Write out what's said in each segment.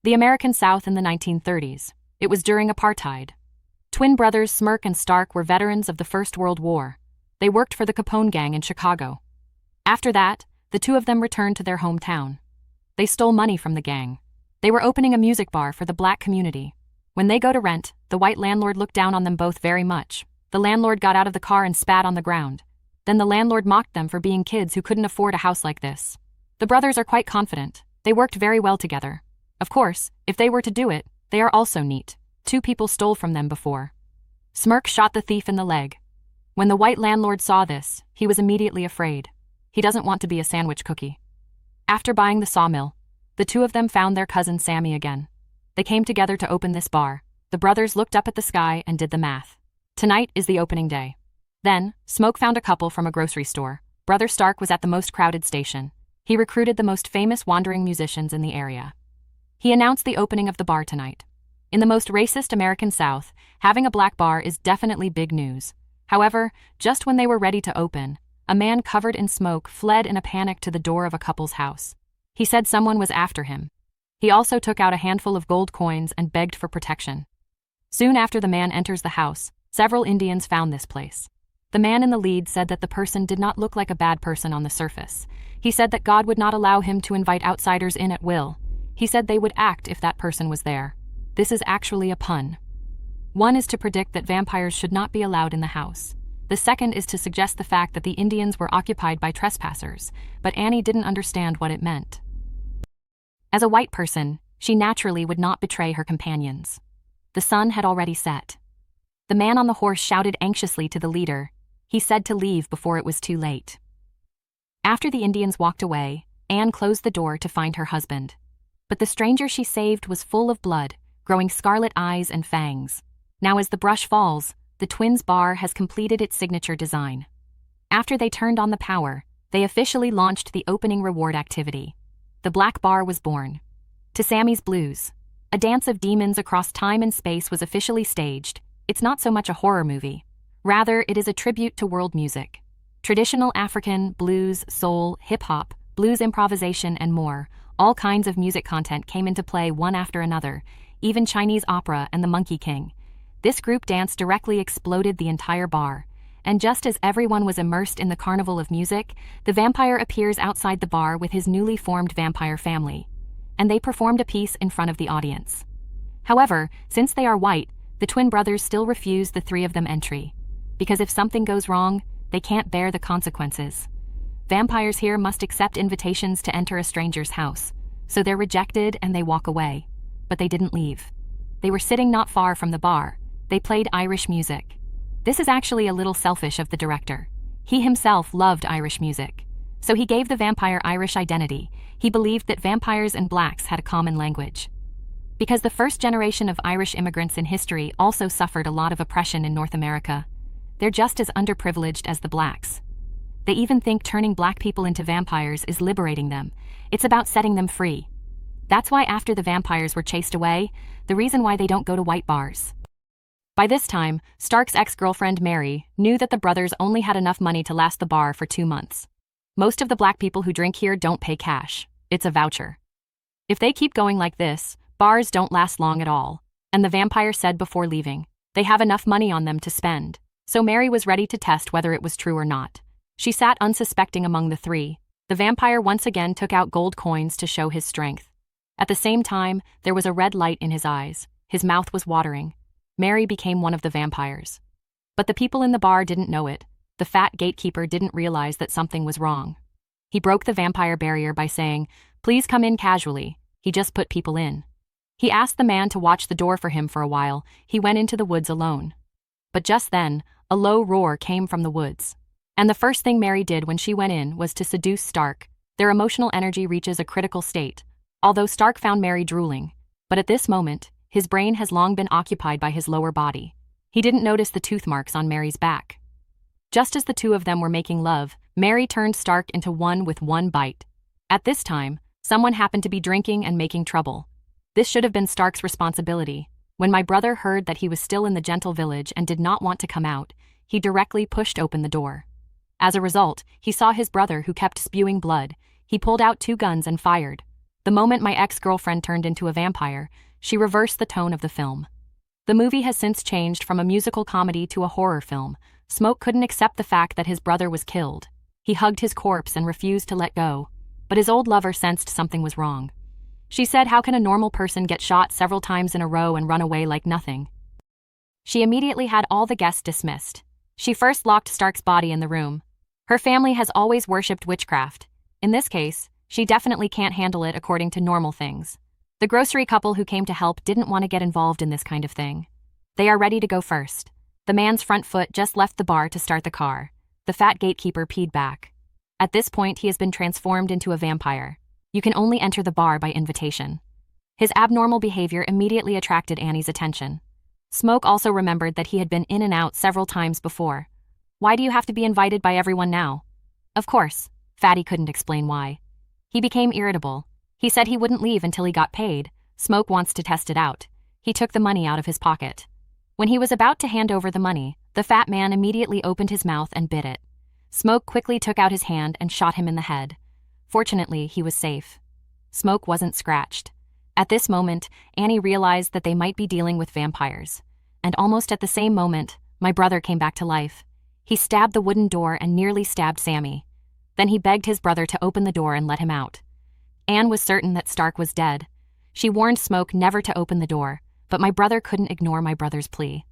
The American South in the 1930s. It was during apartheid. Twin brothers Smirk and Stark were veterans of the First World War. They worked for the Capone gang in Chicago. After that, the two of them returned to their hometown. They stole money from the gang. They were opening a music bar for the black community. When they go to rent, the white landlord looked down on them both very much. The landlord got out of the car and spat on the ground. Then the landlord mocked them for being kids who couldn't afford a house like this. The brothers are quite confident. They worked very well together. Of course, if they were to do it, they are also neat. 2 people stole from them before. Smirk shot the thief in the leg. When the white landlord saw this, he was immediately afraid. He doesn't want to be a sandwich cookie. After buying the sawmill, the two of them found their cousin Sammy again. They came together to open this bar. The brothers looked up at the sky and did the math. Tonight is the opening day. Then, Smoke found a couple from a grocery store. Brother Stark was at the most crowded station. He recruited the most famous wandering musicians in the area. He announced the opening of the bar tonight. In the most racist American South, having a black bar is definitely big news. However, just when they were ready to open, a man covered in smoke fled in a panic to the door of a couple's house. He said someone was after him. He also took out a handful of gold coins and begged for protection. Soon after the man enters the house, several Indians found this place. The man in the lead said that the person did not look like a bad person on the surface. He said that God would not allow him to invite outsiders in at will. He said they would act if that person was there. This is actually a pun. One is to predict that vampires should not be allowed in the house. The second is to suggest the fact that the Indians were occupied by trespassers, but Annie didn't understand what it meant. As a white person, she naturally would not betray her companions. The sun had already set. The man on the horse shouted anxiously to the leader. He said to leave before it was too late. After the Indians walked away, Anne closed the door to find her husband. But the stranger she saved was full of blood, growing scarlet eyes and fangs. Now as the brush falls, the twins' bar has completed its signature design. After they turned on the power, they officially launched the opening reward activity. The Black Bar was born. To Sammy's Blues, a dance of demons across time and space was officially staged. It's not so much a horror movie. Rather, it is a tribute to world music. Traditional African, blues, soul, hip-hop, blues improvisation, and more, all kinds of music content came into play one after another, even Chinese opera and the Monkey King. This group dance directly exploded the entire bar. And just as everyone was immersed in the carnival of music, the vampire appears outside the bar with his newly formed vampire family. And they performed a piece in front of the audience. However, since they are white, the twin brothers still refuse the 3 of them entry. Because if something goes wrong, they can't bear the consequences. Vampires here must accept invitations to enter a stranger's house, so they're rejected and they walk away. But they didn't leave. They were sitting not far from the bar. They played Irish music. This is actually a little selfish of the director. He himself loved Irish music. So he gave the vampire Irish identity. He believed that vampires and blacks had a common language. Because the first generation of Irish immigrants in history also suffered a lot of oppression in North America. They're just as underprivileged as the blacks. They even think turning black people into vampires is liberating them. It's about setting them free. That's why after the vampires were chased away, the reason why they don't go to white bars. By this time, Stark's ex-girlfriend Mary knew that the brothers only had enough money to last the bar for 2 months. Most of the black people who drink here don't pay cash. It's a voucher. If they keep going like this, bars don't last long at all. And the vampire said before leaving, they have enough money on them to spend. So Mary was ready to test whether it was true or not. She sat unsuspecting among the 3. The vampire once again took out gold coins to show his strength. At the same time, there was a red light in his eyes. His mouth was watering. Mary became one of the vampires. But the people in the bar didn't know it. The fat gatekeeper didn't realize that something was wrong. He broke the vampire barrier by saying, "Please come in casually." He just put people in. He asked the man to watch the door for him for a while. He went into the woods alone. But just then, a low roar came from the woods. And the first thing Mary did when she went in was to seduce Stark. Their emotional energy reaches a critical state. Although Stark found Mary drooling. But at this moment, his brain has long been occupied by his lower body. He didn't notice the tooth marks on Mary's back. Just as the 2 of them were making love, Mary turned Stark into one with 1 bite. At this time, someone happened to be drinking and making trouble. This should have been Stark's responsibility. When my brother heard that he was still in the gentle village and did not want to come out, he directly pushed open the door. As a result, he saw his brother who kept spewing blood. He pulled out 2 guns and fired. The moment my ex-girlfriend turned into a vampire, she reversed the tone of the film. The movie has since changed from a musical comedy to a horror film. Smoke couldn't accept the fact that his brother was killed. He hugged his corpse and refused to let go. But his old lover sensed something was wrong. She said, "How can a normal person get shot several times in a row and run away like nothing?" She immediately had all the guests dismissed. She first locked Stark's body in the room. Her family has always worshipped witchcraft. In this case, she definitely can't handle it according to normal things. The grocery couple who came to help didn't want to get involved in this kind of thing. They are ready to go first. The man's front foot just left the bar to start the car. The fat gatekeeper peed back. At this point, he has been transformed into a vampire. You can only enter the bar by invitation. His abnormal behavior immediately attracted Annie's attention. Smoke also remembered that he had been in and out several times before. "Why do you have to be invited by everyone now?" Of course, Fatty couldn't explain why. He became irritable. He said he wouldn't leave until he got paid. Smoke wants to test it out. He took the money out of his pocket. When he was about to hand over the money, the fat man immediately opened his mouth and bit it. Smoke quickly took out his hand and shot him in the head. Fortunately, he was safe. Smoke wasn't scratched. At this moment, Annie realized that they might be dealing with vampires. And almost at the same moment, my brother came back to life. He stabbed the wooden door and nearly stabbed Sammy. Then he begged his brother to open the door and let him out. Anne was certain that Stark was dead. She warned Smoke never to open the door, but my brother couldn't ignore my brother's plea.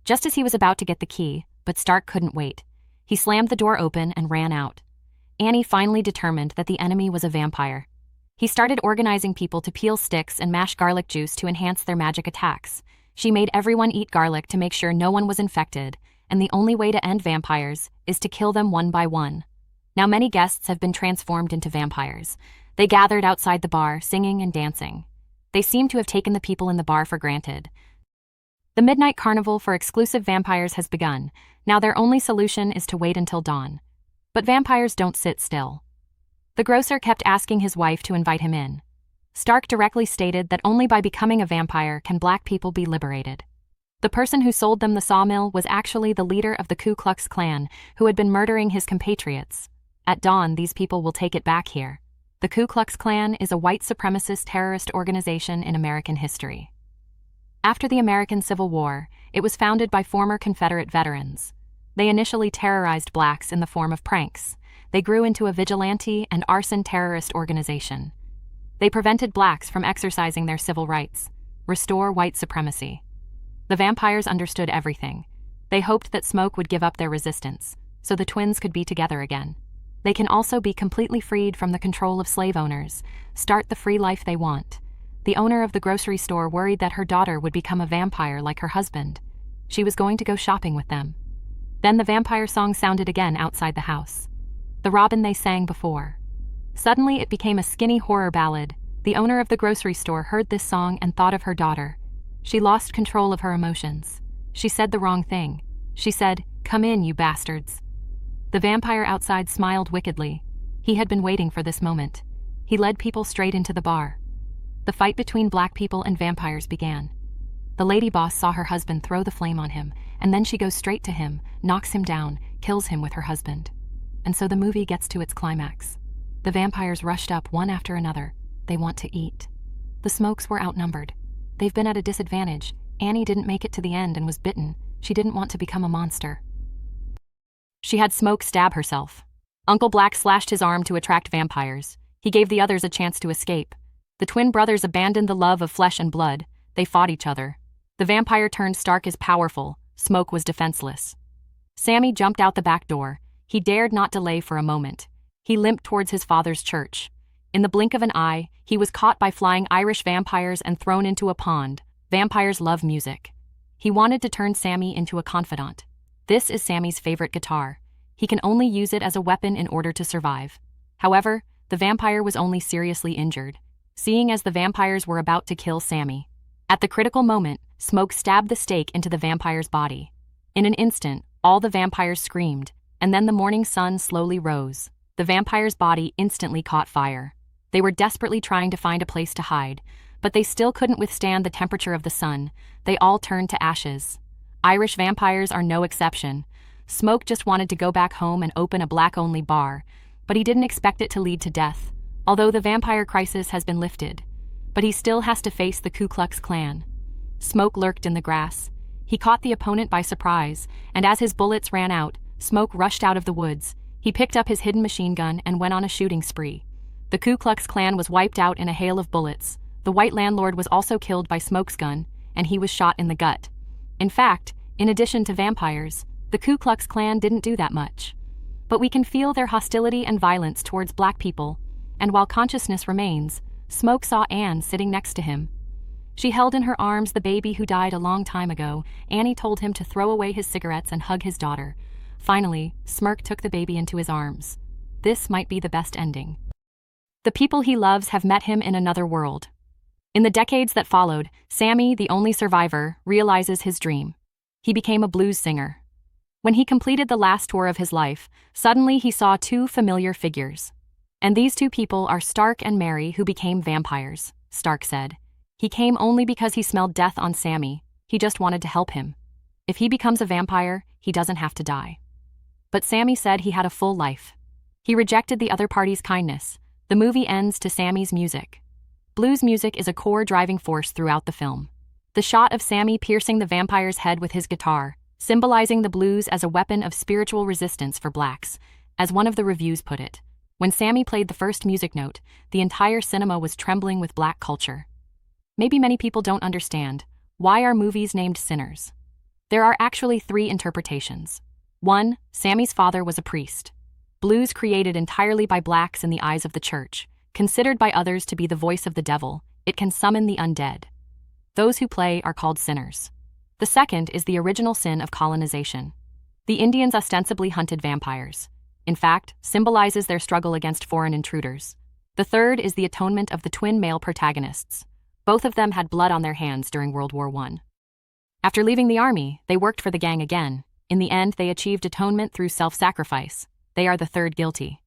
Just as he was about to get the key, but Stark couldn't wait. He slammed the door open and ran out. Annie finally determined that the enemy was a vampire. He started organizing people to peel sticks and mash garlic juice to enhance their magic attacks. She made everyone eat garlic to make sure no one was infected, and the only way to end vampires is to kill them one by one. Now many guests have been transformed into vampires. They gathered outside the bar, singing and dancing. They seem to have taken the people in the bar for granted. The midnight carnival for exclusive vampires has begun. Now their only solution is to wait until dawn. But vampires don't sit still. The grocer kept asking his wife to invite him in. Stark directly stated that only by becoming a vampire can black people be liberated. The person who sold them the sawmill was actually the leader of the Ku Klux Klan, who had been murdering his compatriots. At dawn, these people will take it back here. The Ku Klux Klan is a white supremacist terrorist organization in American history. After the American Civil War, it was founded by former Confederate veterans. They initially terrorized blacks in the form of pranks. They grew into a vigilante and arson terrorist organization. They prevented blacks from exercising their civil rights, restore white supremacy. The vampires understood everything. They hoped that Smoke would give up their resistance, so the twins could be together again. They can also be completely freed from the control of slave owners, start the free life they want. The owner of the grocery store worried that her daughter would become a vampire like her husband. She was going to go shopping with them. Then the vampire song sounded again outside the house. The robin they sang before. Suddenly it became a skinny horror ballad. The owner of the grocery store heard this song and thought of her daughter. She lost control of her emotions. She said the wrong thing. She said, "Come in, you bastards." The vampire outside smiled wickedly. He had been waiting for this moment. He led people straight into the bar. The fight between black people and vampires began. The lady boss saw her husband throw the flame on him, and then she goes straight to him, knocks him down, kills him with her husband. And so the movie gets to its climax. The vampires rushed up one after another. They want to eat. The Smokes were outnumbered. They've been at a disadvantage. Annie didn't make it to the end and was bitten. She didn't want to become a monster. She had Smoke stab herself. Uncle Black slashed his arm to attract vampires. He gave the others a chance to escape. The twin brothers abandoned the love of flesh and blood. They fought each other. The vampire turned Stark is powerful. Smoke was defenseless. Sammy jumped out the back door. He dared not delay for a moment. He limped towards his father's church. In the blink of an eye, he was caught by flying Irish vampires and thrown into a pond. Vampires love music. He wanted to turn Sammy into a confidant. This is Sammy's favorite guitar. He can only use it as a weapon in order to survive. However, the vampire was only seriously injured, seeing as the vampires were about to kill Sammy. At the critical moment, Smoke stabbed the stake into the vampire's body. In an instant, all the vampires screamed, and then the morning sun slowly rose. The vampire's body instantly caught fire. They were desperately trying to find a place to hide, but they still couldn't withstand the temperature of the sun. They all turned to ashes. Irish vampires are no exception. Smoke just wanted to go back home and open a black-only bar, but he didn't expect it to lead to death. although the vampire crisis has been lifted. But he still has to face the Ku Klux Klan. Smoke lurked in the grass. He caught the opponent by surprise, and as his bullets ran out, Smoke rushed out of the woods. He picked up his hidden machine gun and went on a shooting spree. The Ku Klux Klan was wiped out in a hail of bullets. The white landlord was also killed by Smoke's gun, and he was shot in the gut. In fact, in addition to vampires, the Ku Klux Klan didn't do that much. But we can feel their hostility and violence towards black people, and while consciousness remains, Smoke saw Anne sitting next to him. She held in her arms the baby who died a long time ago. Annie told him to throw away his cigarettes and hug his daughter. Finally, Smoke took the baby into his arms. This might be the best ending. The people he loves have met him in another world. In the decades that followed, Sammy, the only survivor, realizes his dream. He became a blues singer. When he completed the last tour of his life, suddenly he saw two familiar figures. And these two people are Stark and Mary, who became vampires, Stark said. He came only because he smelled death on Sammy. He just wanted to help him. If he becomes a vampire, he doesn't have to die. But Sammy said he had a full life. He rejected the other party's kindness. The movie ends to Sammy's music. Blues music is a core driving force throughout the film. The shot of Sammy piercing the vampire's head with his guitar, symbolizing the blues as a weapon of spiritual resistance for blacks, as one of the reviews put it. When Sammy played the first music note, the entire cinema was trembling with black culture. Maybe many people don't understand, why are movies named sinners? There are actually 3 interpretations. 1. Sammy's father was a priest. Blues created entirely by blacks in the eyes of the church, considered by others to be the voice of the devil, it can summon the undead. Those who play are called sinners. The second is the original sin of colonization. The Indians ostensibly hunted vampires. In fact, symbolizes their struggle against foreign intruders. The third is the atonement of the twin male protagonists. Both of them had blood on their hands during World War I. After leaving the army, they worked for the gang again. In the end, they achieved atonement through self-sacrifice. They are the third guilty.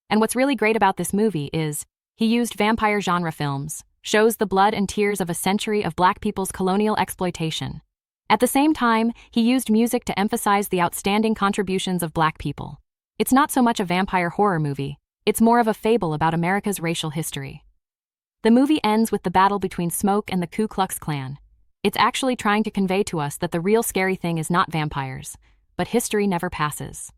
And what's really great about this movie is, he used vampire genre films, shows the blood and tears of a century of black people's colonial exploitation. At the same time, he used music to emphasize the outstanding contributions of black people. It's not so much a vampire horror movie, it's more of a fable about America's racial history. The movie ends with the battle between Smoke and the Ku Klux Klan. It's actually trying to convey to us that the real scary thing is not vampires, but history never passes.